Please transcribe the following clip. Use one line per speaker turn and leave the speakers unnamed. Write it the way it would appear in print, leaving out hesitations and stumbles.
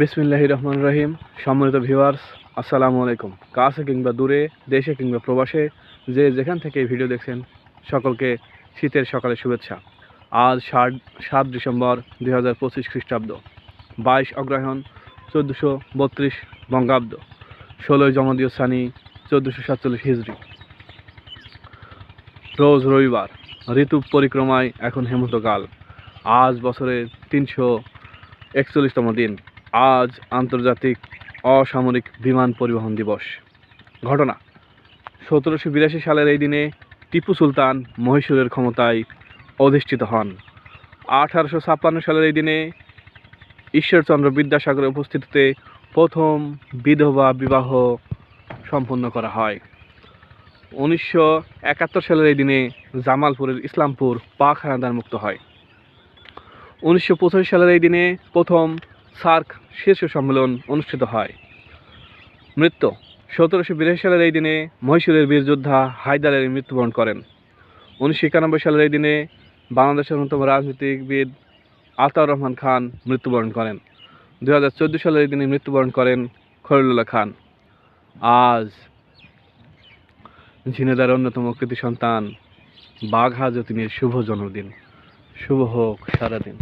বিসমিল্লাহির রহমানির রহিম। সম্মানিত ভিউয়ার্স, আসসালামু আলাইকুম। কাছে কিংবা দূরে, দেশে কিংবা প্রবাসে, যে যেখান থেকে এই ভিডিও দেখছেন, সকলকে শীতের সকালে শুভেচ্ছা। আজ 7 ডিসেম্বর 2025 খ্রিস্টাব্দ, 22 অগ্রহায়ণ 1432 বঙ্গাব্দ, 16 জমাদিউ সানি 1447 হিজরি। রোজ রবিবার, ঋতু পরিক্রমায় এখন হেমন্তকাল। আজ বছরের 341তম দিন। আজ আন্তর্জাতিক অসামরিক বিমান পরিবহন দিবস। ঘটনা: 1782 সালের এই দিনে টিপু সুলতান মহীশূরের ক্ষমতায় অধিষ্ঠিত হন। 1856 সালের এই দিনে ঈশ্বরচন্দ্র বিদ্যাসাগরের উপস্থিতিতে প্রথম বিধবা বিবাহ সম্পন্ন করা হয়। 1971 সালের এই দিনে জামালপুরের ইসলামপুর পাক হানাদার মুক্ত হয়। 1985 সালের এই দিনে প্রথম সার্ক শীর্ষ সম্মেলন অনুষ্ঠিত হয়। মৃত্যু: 1782 সালের এই দিনে মহীশূরের বীর যোদ্ধা হায়দার আলী মৃত্যুবরণ করেন। 1991 সালের এই দিনে বাংলাদেশের অন্যতম রাজনীতিবিদ আতাউর রহমান খান মৃত্যুবরণ করেন। 2014 সালের এই দিনে মৃত্যুবরণ করেন খলিলুল্লাহ খান। আজ ঝিনেদার অন্যতম কৃতি সন্তান বাঘা যতীনের শুভ জন্মদিন। শুভ হোক সারাদিন।